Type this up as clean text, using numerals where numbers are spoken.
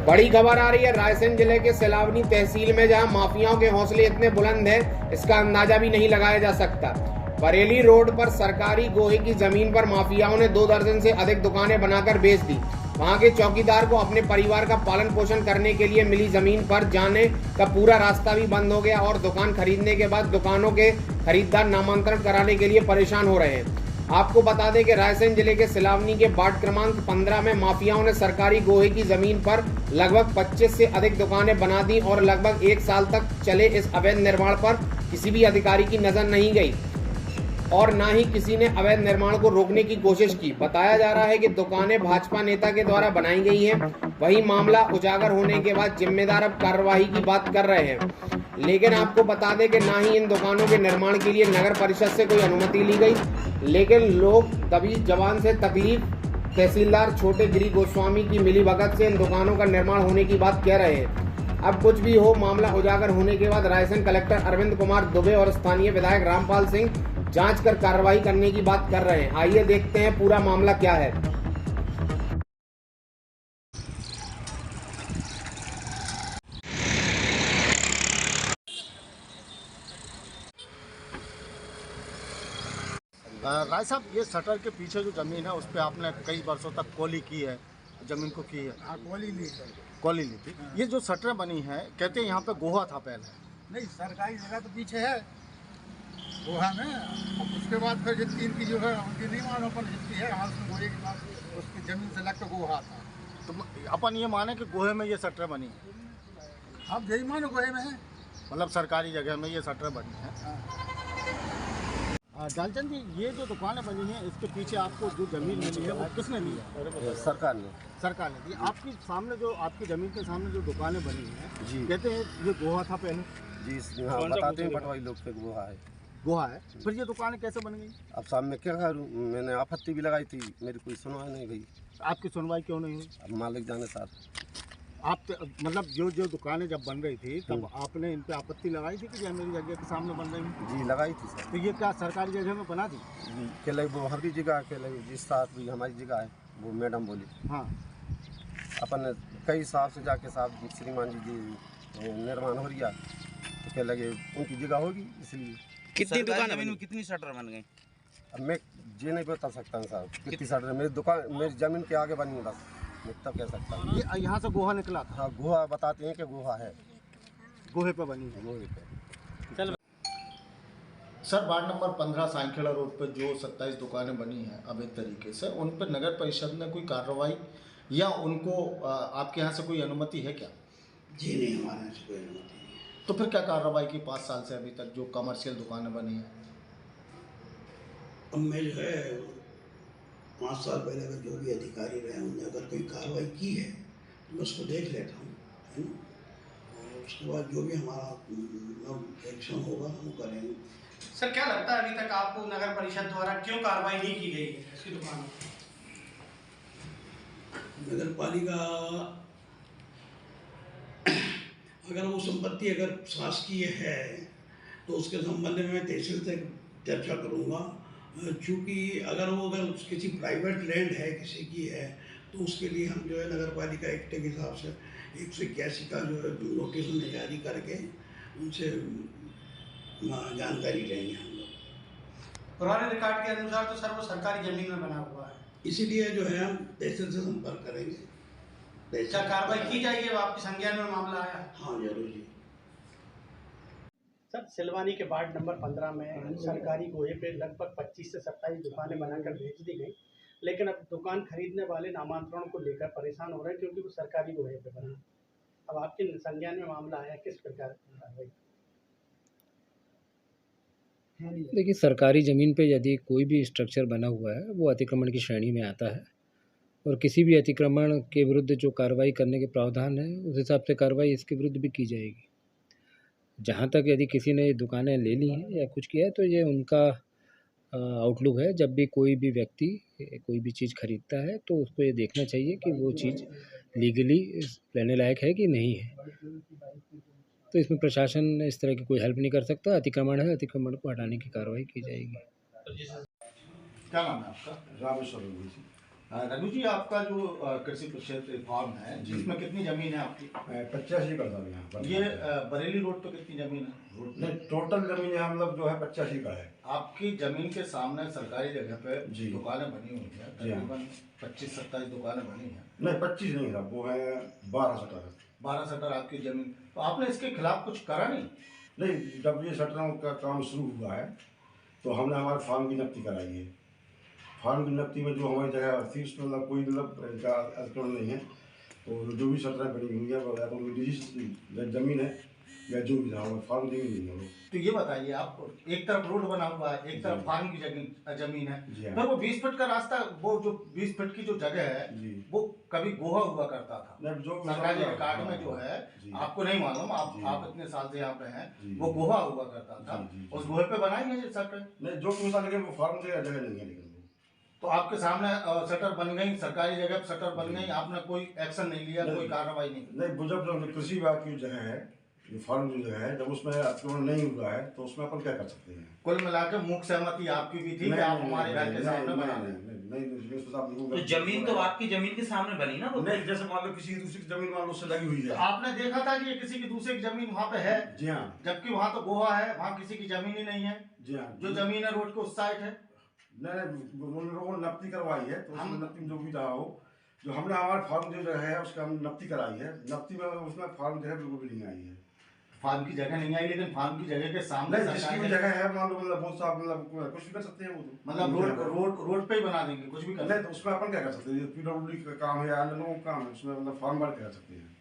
बड़ी खबर आ रही है रायसेन जिले के सिलावनी तहसील में, जहां माफियाओं के हौसले इतने बुलंद हैं इसका अंदाजा भी नहीं लगाया जा सकता। बरेली रोड पर सरकारी गोहे की जमीन पर माफियाओं ने 2 दर्जन से अधिक दुकानें बनाकर बेच दी। वहां के चौकीदार को अपने परिवार का पालन पोषण करने के लिए मिली जमीन पर जाने का पूरा रास्ता भी बंद हो गया और दुकान खरीदने के बाद दुकानों के खरीदार नामांतरण कराने के लिए परेशान हो रहे हैं। आपको बता दें कि रायसेन जिले के सिलावनी के वार्ड क्रमांक 15 में माफियाओं ने सरकारी गोहे की जमीन पर लगभग 25 से अधिक दुकानें बना दी और लगभग 1 साल तक चले इस अवैध निर्माण पर किसी भी अधिकारी की नजर नहीं गई और न ही किसी ने अवैध निर्माण को रोकने की कोशिश की। बताया जा रहा है कि दुकानें भाजपा नेता के द्वारा बनाई गई हैं। वही मामला उजागर होने के बाद जिम्मेदार अब कार्रवाई की बात कर रहे हैं, लेकिन आपको बता दें कि न ही इन दुकानों के निर्माण के लिए नगर परिषद से कोई अनुमति ली गई, लेकिन लोग दबी जबान से तकलीफ तहसीलदार छोटे गिरी गोस्वामी की मिलीभगत से इन दुकानों का निर्माण होने की बात कह रहे हैं। अब कुछ भी हो, मामला उजागर होने के बाद रायसेन कलेक्टर अरविंद कुमार दुबे और स्थानीय विधायक रामपाल सिंह जांच कर कार्रवाई करने की बात कर रहे हैं। आइए देखते हैं पूरा मामला क्या है। राय साहब, ये शटर के पीछे जो ज़मीन है उस पर आपने कई वर्षों तक कोली की है, ज़मीन को की है। हाँ, कोली ली थी। ये जो शटर बनी है, कहते हैं यहाँ पे गोहा था पहले। नहीं, सरकारी जगह तो पीछे है गोहा में। अब उसके बाद फिर जितनी इनकी जो है उनकी नहीं मालूम, अपन जितनी है हाल में गोहे के बाद उसकी ज़मीन से लग के गोहा था। तो अपन ये माने कि गोहे में ये शटर बनी है? अब यही मानो गोहे में है, मतलब सरकारी जगह में ये शटर बनी है। डालचंद जी, ये जो दुकानें बनी हैं इसके पीछे आपको जो ज़मीन मिली है वो किसने दी है? सरकार ने दी। आपकी सामने जो आपकी ज़मीन के सामने जो दुकानें बनी हैं जी, कहते हैं ये गोहा था पहले। जी हाँ, बताते हैं पटवारी लोग पे गोहा है। गोहा है, फिर ये दुकानें कैसे बन गई? अब साहब मैं क्या करूँ, मैंने आपत्ति भी लगाई थी, मेरी कोई सुनवाई नहीं गई। आपकी सुनवाई क्यों नहीं हुई? अब मालिक जाने साथ। आप मतलब जो दुकानें जब बन रही थी तब आपने इन पे आपत्ति लगाई थी कि ये मेरी जगह के सामने बन रही है? जी लगाई थी सर। तो ये क्या सरकारी जगह में बना दी? जी, के लगे वो हमारी जगह के लगे जिस साथ भी हमारी जगह है, वो मैडम बोली। हाँ, अपन कई साहब से जाके साहब श्रीमान जी निर्माण हो रहा तो क्या लगे उनकी जगह होगी, इसलिए। कितनी दुकान बनी, कितनी शटर बन गई? अब मैं ये नहीं बता सकता हूँ साहब कितनी शटर मेरी दुकान मेरी ज़मीन के आगे बनी है, बस मैं तब कह सकता हूँ। ये यहाँ से गोहा निकला था? हाँ, गोहा बताते हैं कि गोहा है, गोहे पे बनी है। गोहे पे। चल सर, वार्ड नंबर 15 साइकिला रोड पर जो 27 दुकानें बनी हैं अवैध तरीके से, उन पर नगर परिषद ने कोई कार्रवाई या उनको आपके यहाँ से कोई अनुमति है क्या? जी नहीं, हमारे यहाँ से कोई अनुमति नहीं है। तो फिर क्या कार्रवाई की 5 साल से अभी तक जो कमर्शियल दुकानें बनी हैं? अब मैं जो है 5 साल पहले अगर जो भी अधिकारी रहे उन्होंने अगर कोई कार्रवाई की है तो मैं उसको देख लेता हूँ, है ना, और उसके बाद जो भी हमारा एक्शन होगा हम करेंगे। सर, क्या लगता है अभी तक आपको नगर परिषद द्वारा क्यों कार्रवाई नहीं की गई है इसकी दुकानों पर? नगर पालिका अगर वो संपत्ति अगर शासकीय है तो उसके संबंध में मैं तहसील से चर्चा करूँगा, चूँकि अगर किसी प्राइवेट लैंड है किसी की है तो उसके लिए हम जो है नगर पालिका एक्ट के हिसाब से 181 का जो है नोटिस उन्हें जारी करके उनसे जानकारी लेंगे हम लोग। पुराने रिकॉर्ड के अनुसार तो सर वो सरकारी जमीन में बना हुआ है, इसीलिए जो है हम तहसील से संपर्क करेंगे। क्या कार्रवाई की जाएगी? अब आपके संज्ञान में मामला आया? हाँ, जरूर जी। सर, सिलवानी के वार्ड नंबर 15 में सरकारी गोहे पे लगभग 25 से 27 दुकानें बनाकर बेच दी गई, लेकिन अब दुकान खरीदने वाले नामांतरण को लेकर परेशान हो रहे हैं क्योंकि वो सरकारी गोहे पे बना। अब आपके संज्ञान में मामला आया, किस प्रकार की कार्रवाई? देखिए, सरकारी ज़मीन पे यदि कोई भी स्ट्रक्चर बना हुआ है वो अतिक्रमण की श्रेणी में आता है और किसी भी अतिक्रमण के विरुद्ध जो कार्रवाई करने के प्रावधान है उस हिसाब से कार्रवाई इसके विरुद्ध भी की जाएगी। जहाँ तक यदि किसी ने दुकानें ले ली हैं या कुछ किया है तो ये उनका आउटलुक है। जब भी कोई भी व्यक्ति कोई भी चीज़ खरीदता है तो उसको ये देखना चाहिए कि वो चीज़ लीगली लेने लायक है कि नहीं है। तो इसमें प्रशासन इस तरह की कोई हेल्प नहीं कर सकता। अतिक्रमण है, अतिक्रमण को हटाने की कार्रवाई की जाएगी। क्या नाम है आपका? रामेश्वर। रघु जी, आपका जो कृषि क्षेत्र फार्म है जिसमें कितनी जमीन है आपकी? 85 का साल यहाँ पर। ये बरेली रोड पे कितनी जमीन है? नहीं, टोटल जमीन यहाँ मतलब जो है 85 का है। आपकी जमीन के सामने सरकारी जगह पे जी। दुकानें बनी हुई है, जी हाँ। तकरीबन 25-27 दुकानें बनी हैं। नहीं 25 नहीं साहब, वो है 12 शटर। 12 शटर आपकी जमीन, तो आपने इसके खिलाफ कुछ करा नहीं? नहीं, जब ये शटरों का काम शुरू हुआ है तो हमने हमारे फार्म की नकदी कराई है। फार्म की नकदी में जो हमारी जगह थी उसमें मतलब कोई मतलब इनका अतिक्रमण नहीं है। तो जो भी शटरें बनी हुई है वो या तो निजी जमीन है या जो भी था, फार्म जमीन नहीं है वो। तो ये बताइए, आप एक तरफ रोड बना हुआ है, एक तरफ फार्म की जमीन है, जी हाँ। तो वो 20 फीट का रास्ता, वो जो 20 फीट की जो जगह है जी। वो कभी गोहा हुआ करता था। नहीं, जो सरकारी रिकॉर्ड में जो है, जी। आपको नहीं मालूम, जी। आप इतने साल से यहाँ पे हैं, जी। वो गोहा हुआ करता था। जी, जी, जी। उस गोहे पे बनाई है ये शटर? नहीं, जो भी मिसाल, लेकिन वो फार्म जगह नहीं है। लेकिन तो आपके सामने शटर बन गई, सरकारी जगह पे शटर बन गई, आपने कोई एक्शन नहीं लिया, कोई कार्रवाई नहीं की? नहीं, जब कृषि विभाग की जगह है, ये फार्म जो जगह है, जब उसमें अतिक्रमण नहीं हुआ है तो उसमें अपन क्या कर सकते हैं? कुल मिलाकर मुख्य सहमति आपकी भी थी कि आप हमारे घर के सामने बना दें। तो जमीन तो आपकी जमीन के सामने बनी ना? नहीं, जैसे मान लो किसी दूसरी की जमीन मान लो उससे लगी हुई है। आपने देखा था कि ये किसी की दूसरे की जमीन वहाँ पे है? जी हाँ। जबकि वहाँ तो गोहा है, वहाँ किसी की जमीन ही नहीं है। जी हाँ। जो जमीन है रोड के उस साइड है। नहीं, उन लोगों ने नकदी करवाई है, तो उसमें नकदी में जो भी रहा हो, जो हमने हमारे फार्म जो जगह है उसका हम नकदी कराई है, नकदी में उसमें फार्म जगह बिल्कुल भी नहीं आई है। फार्म की जगह नहीं आई, लेकिन फार्म की जगह के सामने जिसकी भी जगह है मान लो, मतलब बहुत सा मतलब कुछ भी कर सकते हैं वो तो। मतलब रोड पे ही बना देंगे, कुछ भी कर नहीं, तो उसमें अपन क्या कर सकते हैं? पीडब्ल्यूडी का काम है या अन्य लोगों का काम है, उसमें मतलब फार्म भर कर सकते हैं।